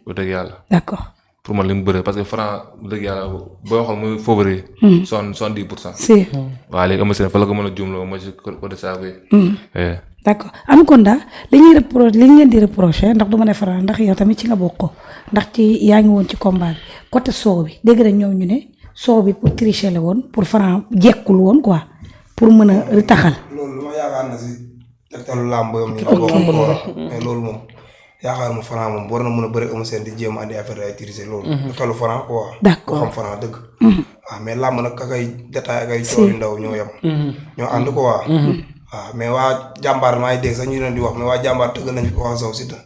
bu dëgg yàlla. d'accord. pour man li mu bëre parce que Franc bu dëgg yàlla boo xool muy favori. 70%. si. waaw léegi Eumeu Sène fa la ko mën a jumloo ma ci côté saako yi. d'accord Anaconda li ñu leen di reproché ndax du ma ne Franc ndax yow tamit ci nga bokk ndax ci yaa ngi woon ci combat bi côté soow bi dégg na ñoom ñu ne soow bi pour tricher la woon pour Franc jekkul woon quoi pour mën a ritaxal. loolu lu ma yaakaar na si tegtalu làmb yoom ñu la bokk mais loolu moom yaakaar mu Franc moom war na mën a bëri Eumeu Sène di jéem andi affaire ay tricher loolu tegtalu Franc quoi. d'accord ko xam Franc dëgg. waaw mais làmb nag ak ay détail ak ay coow yu ndaw ñoo yem. ñoo ànd ko waa. waaw mais waa jàmbaar maa ngi dégg sax ñu leen di wax mais waa jàmbaar tëggal nañ fi Papa Sow Siteu.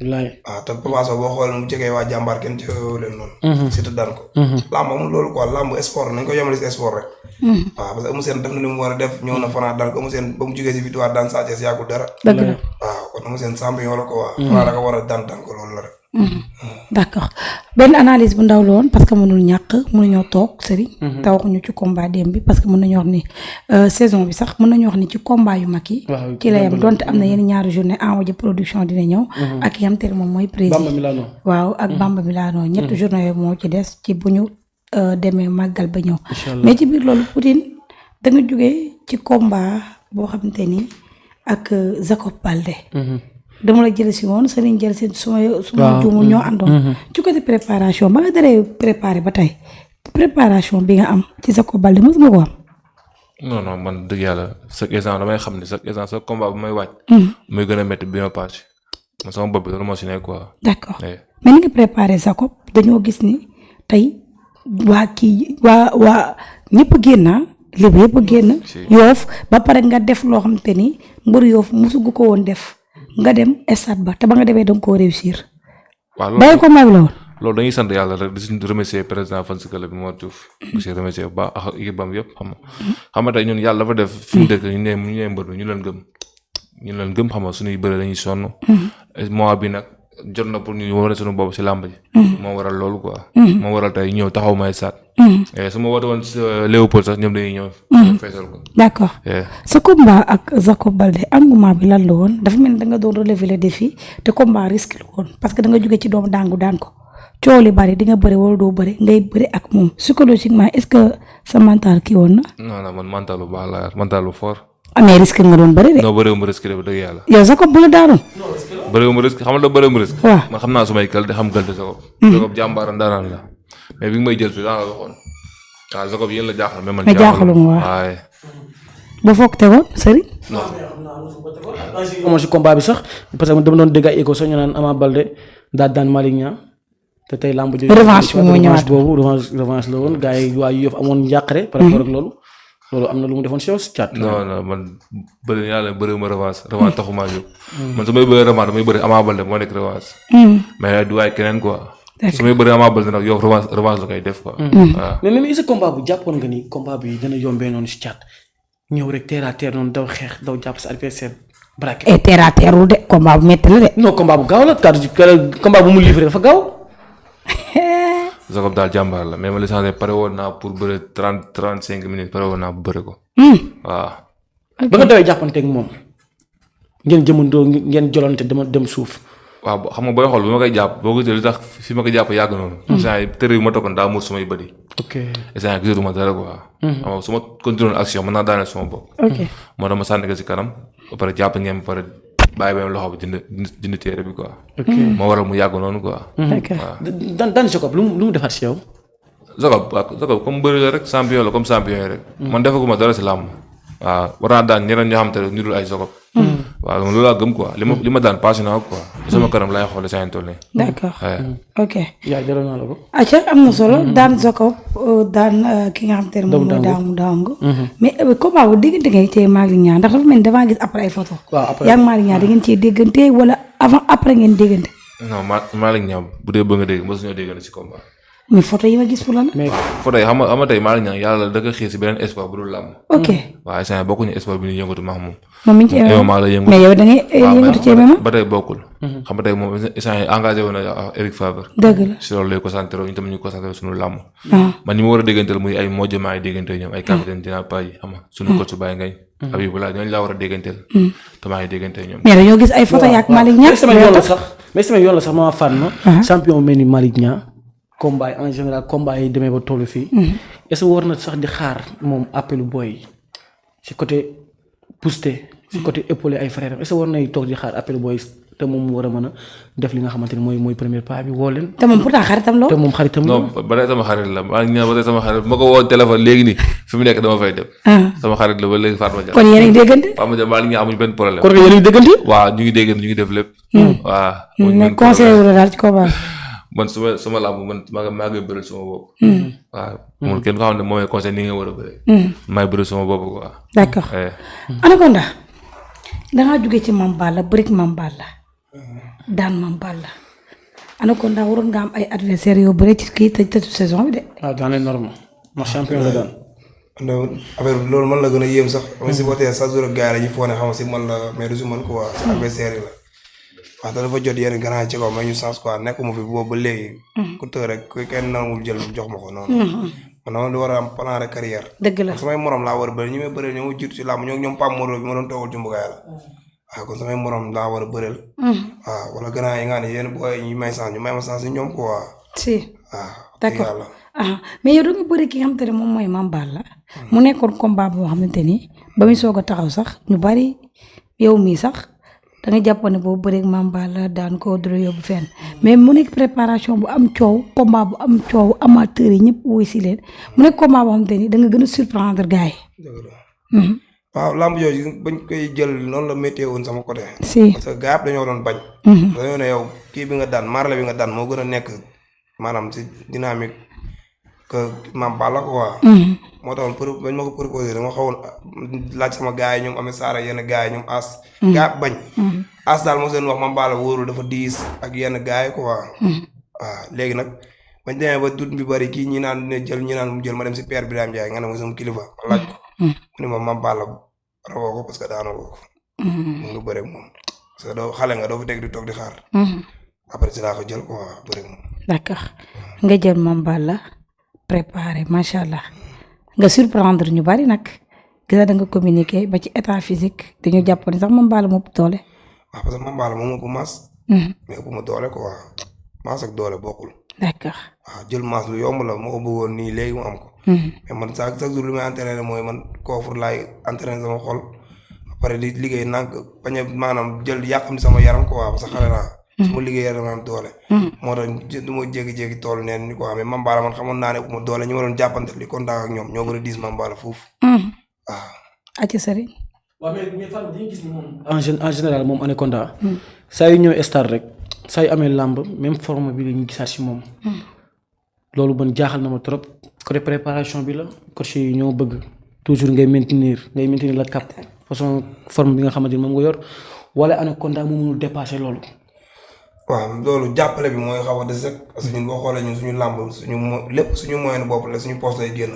waaw te Papa Sow boo xoolee mu jegee waa jàmbaar kenn jegewoo leen noonu. Siteu daan ko. làmb amul loolu quoi làmb sport nañ ko yemale si sport rek. waaw parce que Eumeu Sène def na li mu war a def ñëw na Franc daan ko Eumeu Sène ba mu jugee si victoire daan Sa Thiès yàggul dara. dëgg la waaw kon Eumeu Sène champion la ko waa. Franc da ko war a daan ko loolu la rek. d'accord benn analyse bu ndaw la woon parce que mënul ñàkk mënuñoo toog Serigne. te waxuñu ci combat démb bi parce que mën nañu wax ni saison bi sax mën nañu wax ni ci combat yu mag yi. ci la yem donte am na yenn ñaari journée envoyé production dina ñëw. ak yam te moom mooy président Bamba Milano. waaw ak Bamba Milano ñetti journée yooyu moo ci des ci bu ñu demee màggal ba ñëw. mais ci biir loolu Poutine da nga jógee ci combat boo xamante ni ak Jacob Baldé. dama la jël si woon Serigne jël si suma juumul ñoo àndoon. ci côté préparation ba nga daree préparé ba tey préparation bi nga am ci Jacob Baldé mos nga ko am. non man dëgg yàlla chaque instant damay xam ne chaque instant chaque combat bu may wàcc. muy gën a métti bi ma paase. man sama bopp bi loolu moo si nekk quoi. d'accord mais ni nga préparé Jacob dañoo gis ni tey waa ñëpp génn lébu yëpp génn. Yoof ba pare nga def loo xamante ni mbër Yoof mosugu ko woon def. nga dem stade ba te ba nga demee da nga koo réussir. waaw bàyyi ko maam la woon. loolu dañuy sant yàlla rek di si remercier président fan si club bi Mor Diouf. di si remercier bu baax ak équipe bam yëpp xam nga tey ñun yàlla dafa def. fi mu dëkk ñu ne mbër mi ñu leen gëm xam nga suñuy bëre dañuy sonn. mois bi nag jot na pour ñu wane suñu bopp si làmb ji. moo waral loolu quoi. moo waral tey ñëw taxaw may stade. su ma woote woon si Léopold sax ñoom dañuy ñëw. feesal ko. d'accord sa combat ak Jacob Baldé engouement bi lan la woon dafa mel ni da nga doon relever le défi te combat risque la woon parce que da nga jóge ci doomu daangu daan ko coow li bari di nga bëri wala doo bëri ngay bëri ak moom psychologiquement est-ce que sa mental kii woon na. non man mental bu baax laa mental bu fort. amee risque nga doon bëri de. non bëriwul ma risque de dëgg yàlla. yow Jacob bu la daanoon. bëriwul ma risque xam nga bëriwul ma risque. waaw man xam naa su may kal de xam kal de Jacob. Jacob jàmbaaram daaraan la mais bi nga may jël fii daa la waxoon waaw Jacob yéen la jaaxal mais man. jaaxaluma waaw ba foog tegoon Serigne. non si combat bi sax parce que dama doon dégg ay écho sax ñu naan Ama Baldé daa daan Malick Niang te tey lamb ji revanche bi moo ñëwaat boobu revanche la woon gars yi waa Yoff amoon njàqare par rapport ak loolu am na lu mu defoon si yow si caat. non man bëri yàlla bëriwuma revanche taxumaa jóg. man su may bëri revanche damay bëri Ama Baldé moo nekk revanche. mais du waay keneen quoi. su may bëri Ama Baldé nag yow revanche la koy def quoi. waaw mais même is combat bu jàppoon nga ni combat bi dana yombee noonu si caat ñëw rek terre à terre noonu daw xeex daw jàpp sa adversaire braqué. et terre à terre wu de combat bu métti la de. non combat bu gaaw la combat bu mu livré dafa gaaw. Jacob daal jàmbaar la mais ma licencié pare woon naa pour bëre 35 minutes pare woon naa bu bëre ko. waaw. ba nga dawee jàppanteeg moom ngeen jëmandoo ngeen jolante dem suuf. waaw xam nga booy xool bi ma koy jàpp boo ko jëlee li tax fi ma koy jàpp yàgg noonu. instant yii tërë bi ma tokkoon daa muur sumay bëri. ok instant yii gisatuma dara quoi. xam nga su ma continué action mën naa daaneel sama bopp. ok moo tax ma sànni ko si kanam ba pare jàpp ngeen ba pare bàyyi ba loxo bi jënd téere bi quoi. ok moo waral mu yàgg noonu quoi. d'accord daan Jacob lu mu defaat si yow. Jacob comme bëri la rek champion la comme champion yi rek. man defaguma dara si làmb. waaw war naa daan ñeneen ñoo xam te ne ñu dul ay Jacob. waaw loolu laa gëm quoi li ma daan passé naa quoi. sama kanam laay xoolee saa yu toll nii. d'accord ok. yaa jëloon naa la ko. acca am na solo daan Jacob daan ki nga xam te ne moom mooy daamu daangu. mais combat bu déggante ngay cee Malick Niang ndax dafa mel ni damaa gis après ay photo. waaw après yaa ngi Malick Niang da ngeen cee déggante wala avant après ngeen déggante. non Malick Niang bu dee bëgg nga dégg mosu ñoo déggante si combat. mais photo yi ma gis pour lan. mais photo yi xam nga tey Malick Niang yàlla da nga xëy si beneen espoir bu dul làmb. ok waaw instant yii bokkuñu espoir bi ñu yëngatu ma moom. moom mi ngi ci MMA la yëngatu mais yow da ngay yëngatu ci MMA. ba tey bokkul. xam nga tey moom instant yii engagé wu na Eric Favre. dëgg la si loolu lay concentré ñu tamit ñu concentré suñu làmb. waaw man ñi ma war a dégganteel muy ay mojj maa ngi dégganteel ñoom ay capitaine dina pay xam nga suñu coach su bàyyi ngay. Habibullah ñooñu laa war a dégganteel. te maa ngi dégganteel ñoom. mais dañoo gis ay photo yak Malick Niang. semaine yoon la sax mais sama yoon la sax ma fànn na. champion mel ni Malick Niang combat yi en général combat yi demee ba tollu fii. est-ce que war na sax di xaar moom appelu booy yi si côté booster si côté épauler ay frères est-ce que war nay toog di xaar appelu booy te moom mu war a mën a def li nga xamante ni mooy premier pas bi woo leen. te moom pourtant xaritam la. te moom xaritam la. non ba tey sama xarit la maa ngi ñaan ba tey sama xarit ma ko woo téléphone léegi nii fi mu nekk dama fay dem. sama xarit la ba léegi Fatma Dia. kon yéen a ngi déggante. Fatma Dia maa ngi amuñu benn problème. kon yéen a ngi déggante. waaw ñu ngi déggante ñu ngi def lépp. waaw. mais conseil wu la daal ci combat. man suma làmb man maa ngi bëri suma bopp. waaw moom kenn ko xam ne mooy conseil ni nga war a bëri. maay bëri suma bopp quoi. d'accord Anaconda dangaa jóge ci Mame Balla bëri Mame Balla daan Mame Balla Anaconda waroon nga am ay adversaires yoo bëri ci kii tëj saison bi de. waaw dans les normes ndax champion la daan. affaire bi loolu man la gën a yéem sax. xam nga si bootee chaque jour gars yi la ñu foog ne xam nga si man la mais du si man quoi si adversaire yi la. wax dëgg dafa jot yenn grand ci kaw may ñu sens quoi nekkuma fi boobu ba léegi. ku tëj rek ku kenn nanguwul jël jox ma ko noonu. man dama di war a am plan de carrière. dëgg la samay morom laa war a bëri ñi may bëreel ñoo ma jiitu si làmb ñoom Pape Moro bi ma doon toogal jumbukaay la. waaw kon samay morom laa war a bëreel. waaw wala grand yi nga xam ne yéen booy ñu may sens ñu may ma sens si ñoom quoi. si waaw d'accord mais yow da nga bëri ki nga xamante ne moom mooy Mame Balla mu nekkoon combat boo xamante ni ba muy soog a taxaw sax ñu bari yow mii sax da nga jàpp ne boo bëree Mame Balla daan ko dara yóbbu fenn mais mu nekk préparation bu am coow combat bu am coow amateur yi ñëpp wuy si leen mu nekk combat boo xamante ni da nga gën a surprendre gars yi. waaw lamb yooyu bañ koy jël noonu la météo woon sama côté. si parce que gars dañoo doon bañ. dañoo ne yow kii bi nga daan marle bi nga daan moo gën a nekk maanaam si dynamique que Mame Balla quoi. moo taxoon pour bañ ma ko proposé dama xawoon laaj sama gars yi ñoom amee saara yenn gars yi ñoom as. gars bañ. as daal moo seen wax Mame Balla wóorul dafa diis ak yenn gars yi quoi. waaw léegi nag bañ demee ba dut bi bari kii ñi naan ne jël ñi naan mu jël ma dem si père Birame Ndiaye nga ne ma sama kilifa ma laaj ko. mu ne ma Mame Balla rawoo ko parce que daanoo ko. mu ngi bëre ak moom parce que doo xale nga doo fi teg di toog di xaar. après si laa ko jël quoi bëre ak moom. d'accord nga jël Mame Balla préparé macha allah nga surprendre ñu bari nag gis da nga communiquer ba ci état physique dañu jàpp ne sax Mame Balla moo ëpp doole. waaw parce que Mame Balla moom ëpp maas. mais ëpp ma doole quoi maas ak doole bokkul. d'accord waaw jël maas lu yomb la ma ko bëggoon nii léegi mu am ko. mais man chaque jour li may entraîné mooy man koofur laay entraîné sama xol ba pare di liggéey nag bañ a maanaam jël yàqam sama yaram quoi parce que xale naa. su ma liggéeyee dama am doole. moo tax du ma jékki-jékki tool neen ñu ko amee Mame Balla man xamoon naa ne ëpp ma doole ñu ma doon jàppante li contact ak ñoom ñoo gën a diis Mame Balla foofu. waaw. ati sëriñ. waaw mais Fane dañuy gis ni moom. en général moom Anaconda. saa yu ñëwee star rek saa yu amee làmb même forme bi la ñu gisaat si moom. loolu man jaaxal na ma trop côté préparation bi la coach yi ñoo bëgg toujours ngay maintenir la cap façon forme bi nga xamante ni moom nga yor wala Anaconda mu mënul dépasser loolu. waaw loolu jàppale bi mooy xaw a des rek parce que ñun boo xoolee ñun suñu làmb lépp suñu moyen bopp la suñu poste lay génn.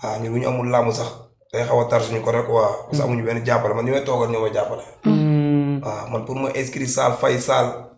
waaw ñun bu ñu amul làmb sax day xaw a tar suñu ko rek waa parce que amuñu benn jàppale man ñu may toogal ñoo may jàppale. waaw man pour ma inscrire salle fay salle